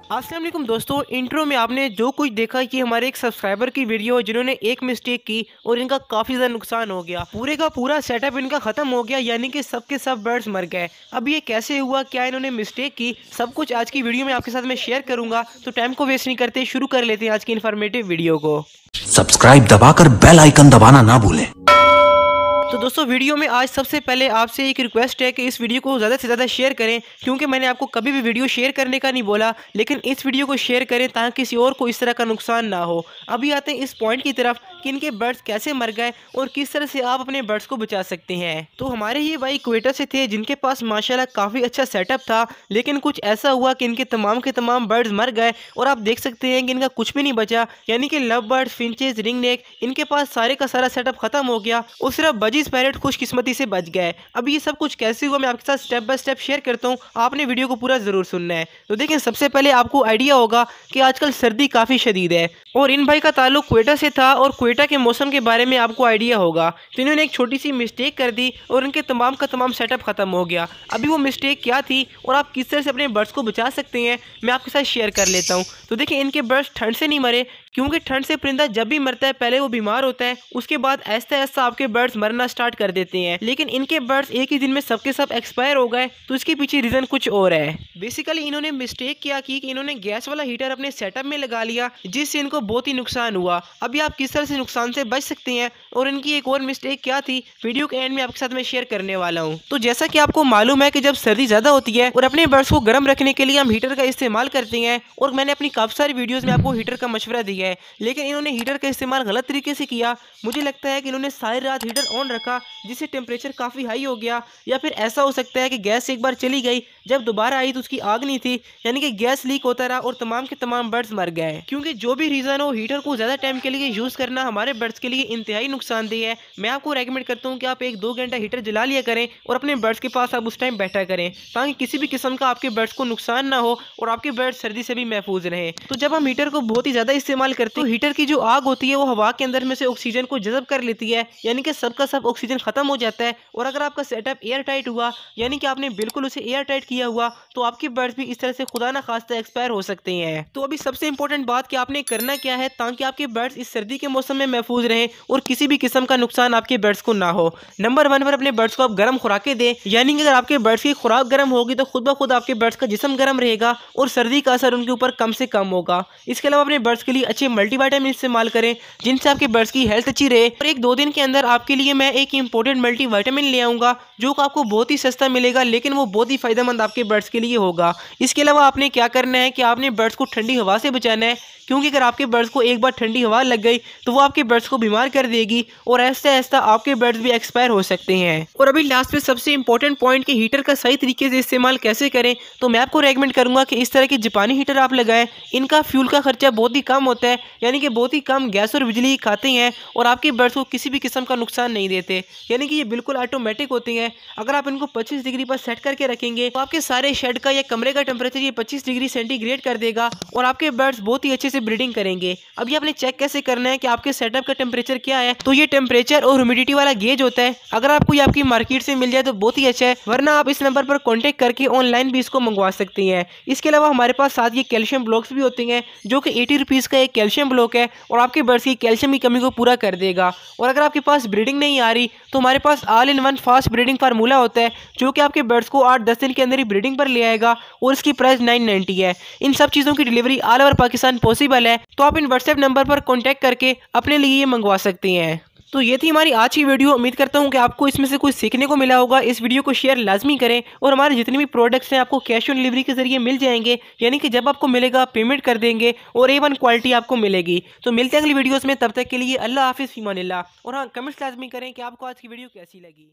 अस्सलाम वालेकुम दोस्तों, इंट्रो में आपने जो कुछ देखा कि हमारे एक सब्सक्राइबर की वीडियो है जिन्होंने एक मिस्टेक की और इनका काफ़ी ज़्यादा नुकसान हो गया। पूरे का पूरा सेटअप इनका ख़त्म हो गया, यानी कि सब के सब बर्ड्स मर गए। अब ये कैसे हुआ, क्या इन्होंने मिस्टेक की, सब कुछ आज की वीडियो में आपके साथ मैं शेयर करूंगा। तो टाइम को वेस्ट नहीं करते, शुरू कर लेते हैं आज की इन्फॉर्मेटिव वीडियो को। सब्सक्राइब दबाकर बेल आइकन दबाना ना भूलें। तो दोस्तों, वीडियो में आज सबसे पहले आपसे एक रिक्वेस्ट है कि इस वीडियो को ज़्यादा से ज़्यादा शेयर करें, क्योंकि मैंने आपको कभी भी वीडियो शेयर करने का नहीं बोला, लेकिन इस वीडियो को शेयर करें ताकि किसी और को इस तरह का नुकसान ना हो। अभी आते हैं इस पॉइंट की तरफ कि इनके बर्ड्स कैसे मर गए और किस तरह से आप अपने बर्ड्स को बचा सकते हैं। तो हमारे ये भाई क्वेटा से थे जिनके पास माशाल्लाह काफ़ी अच्छा सेटअप था, लेकिन कुछ ऐसा हुआ कि इनके तमाम के तमाम बर्ड्स मर गए और आप देख सकते हैं कि इनका कुछ भी नहीं बचा, यानी कि love birds, finches, ring neck, इनके पास सारे का सारा सेटअप खत्म हो गया और सिर्फ बजीज पैरेट खुशकिस्मती से बच गए। अब ये सब कुछ कैसे हुआ मैं आपके साथ स्टेप बाय स्टेप शेयर करता हूँ, आपने वीडियो को पूरा जरूर सुनना है। तो देखिए, सबसे पहले आपको आइडिया होगा कि आजकल सर्दी काफ़ी शदीद है और इन भाई का ताल्लुक क्वेटा से था और क्वेटा के मौसम के बारे में आपको आइडिया होगा। तो इन्होंने एक छोटी सी मिस्टेक कर दी और इनके तमाम का तमाम सेटअप खत्म हो गया। अभी वो मिस्टेक क्या थी और आप किस तरह से अपने बर्ड्स को बचा सकते हैं मैं आपके साथ शेयर कर लेता हूँ। तो देखिए, इनके बर्ड्स ठंड से नहीं मरे, क्योंकि ठंड से परिंदा जब भी मरता है पहले वो बीमार होता है, उसके बाद ऐसा ऐसा आपके बर्ड्स मरना स्टार्ट कर देते हैं। लेकिन इनके बर्ड्स एक ही दिन में सबके सब एक्सपायर हो गए, तो इसके पीछे रीजन कुछ और है। बेसिकली इन्होंने मिस्टेक क्या की कि इन्होंने गैस वाला हीटर अपने सेटअप में लगा लिया, जिससे इनको बहुत ही नुकसान हुआ। अभी आप किस तरह से नुकसान से बच सकते हैं और इनकी एक और मिस्टेक क्या थी, वीडियो के एंड में आपके साथ मैं शेयर करने वाला हूँ। तो जैसा कि आपको मालूम है कि जब सर्दी ज्यादा होती है और अपने बर्ड्स को गर्म रखने के लिए हम हीटर का इस्तेमाल करते हैं, और मैंने अपनी काफी सारी वीडियोस में आपको हीटर का मशवरा दिया है, लेकिन इन्होंने हीटर का इस्तेमाल गलत तरीके से किया। मुझे लगता है कि इन्होंने सारी रात हीटर ऑन रखा, जिससे टेम्परेचर काफ़ी हाई हो गया, या फिर ऐसा हो सकता है कि गैस एक बार चली गई, जब दोबारा आई तो उसकी आग नहीं थी, यानी कि गैस लीक होता रहा और तमाम के तमाम बर्ड्स मर गए। क्योंकि जो भी रीज़न हो, हीटर को ज़्यादा टाइम के लिए यूज़ करना हमारे बर्ड्स के लिए इंतहाई नुकसानदेह है। मैं आपको रेकमेंड करता हूँ कि आप 1-2 घंटा हीटर जला लिया करें और अपने बर्ड्स के पास आप उस टाइम बैठा करें, ताकि किसी भी किस्म का आपके बर्ड्स को नुकसान ना हो और आपके बर्ड्स सर्दी से भी महफूज रहें। तो जब हम हीटर को बहुत ही ज़्यादा इस्तेमाल करते हैं, तो हीटर की जो आग होती है वो हवा के अंदर में से ऑक्सीजन को जज़ब कर लेती है, यानी कि सबका सब ऑक्सीजन खत्म हो जाता है। और अगर आपका सेटअप एयर टाइट हुआ, यानी कि आपने बिल्कुल उसे एयर टाइट किया हुआ, तो आपके बर्ड्स भी इस तरह से खुदा ना खास्ता एक्सपायर हो सकते हैं। तो अभी सबसे इंपॉर्टेंट बात कि आपने करना क्या है ताकि आपके बर्ड्स इस सर्दी के मौसम में महफूज रहें और किसी भी किस्म का नुकसान आपके बर्ड्स को ना हो। नंबर 1 पर अपने बर्ड्स को आप गर्म खुराकें दें, यानी कि अगर आपके बर्ड्स की खुराक गर्म होगी तो खुद ब खुद आपके बर्ड्स का जिस्म गर्म रहेगा और सर्दी का असर उनके ऊपर कम से कम होगा। इसके अलावा अपने बर्ड्स के लिए अच्छे मल्टीविटामिन इस्तेमाल करें, जिनसे आपके बर्ड्स की हेल्थ अच्छी रहे। और 1-2 दिन के अंदर आपके लिए मैं एक इंपॉर्टेंट मल्टीविटामिन ले आऊँगा, जो आपको बहुत ही सस्ता मिलेगा, लेकिन वो बहुत ही फायदेमंद आपके बर्ड्स के लिए होगा। इसके अलावा आपने क्या करना है कि आपने बर्ड्स को ठंडी हवा से बचाना है, क्योंकि अगर आपके बर्ड्स को एक बार ठंडी हवा लग गई तो वो आपके बर्ड्स को बीमार कर देगी और ऐसा ऐसा आपके बर्ड्स भी एक्सपायर हो सकते हैं। और अभी लास्ट में सबसे इंपॉर्टेंट पॉइंट कि हीटर का सही तरीके से इस्तेमाल कैसे करें, तो मैं आपको रेकमेंड करूंगा कि इस तरह के जापानी हीटर आप लगाएं। इनका फ्यूल का खर्चा बहुत ही कम होता है, यानी कि बहुत ही कम गैस और बिजली खाते हैं और आपके बर्ड्स को किसी भी किस्म का नुकसान नहीं देते, यानी कि ये बिल्कुल ऑटोमेटिक होते हैं। अगर आप इनको 25 डिग्री पर सेट करके रखेंगे तो आपके सारे शेड का या कमरे का टेम्परेचर ये 25 डिग्री सेंटीग्रेड कर देगा और आपके बर्ड्स बहुत ही अच्छे से ब्रीडिंग करेंगे। अब ये आपने चेक कैसे करना है कि आपके सेटअप का टेम्परेचर क्या है, तो ये टेम्परेचर और ह्यूमिडिटी वाला गेज होता है। अगर आपको ये आपकी मार्केट से मिल जाए तो बहुत ही अच्छा है, वरना आप इस नंबर पर कॉन्टेक्ट करके ऑनलाइन भी इसको मंगवा सकती हैं। इसके अलावा हमारे पास साथ ये कैल्शियम ब्लॉक्स भी होते हैं, जो कि 80 रुपीज़ का एक कैल्शियम ब्लॉक है और आपके बर्ड्स की कैल्शियम की कमी को पूरा कर देगा। और अगर आपके पास ब्रीडिंग नहीं आ रही तो हमारे पास all in one fast breeding formula होता है, जो कि आपके बर्ड्स को 8-10 दिन के अंदर ही ब्रीडिंग पर ले आएगा और इसकी प्राइस 990 है। इन सब चीज़ों की delivery all over Pakistan possible है, तो आप इन व्हाट्सएप नंबर पर कॉन्टैक्ट करके अपने लिए ये मंगवा सकती हैं। तो ये थी हमारी आज की वीडियो। उम्मीद करता हूँ कि आपको इसमें से कुछ सीखने को मिला होगा। इस वीडियो को शेयर लाजमी करें और हमारे जितने भी प्रोडक्ट्स हैं आपको कैश ऑन डिलीवरी के जरिए मिल जाएंगे, यानी कि जब आपको मिलेगा पेमेंट कर देंगे और A1 क्वालिटी आपको मिलेगी। तो मिलते हैं अगली वीडियोस में, तब तक के लिए अल्लाह हाफिज़, फीमानिल्लाह। और हाँ, कमेंट्स लाजमी करें कि आपको आज की वीडियो कैसी लगी।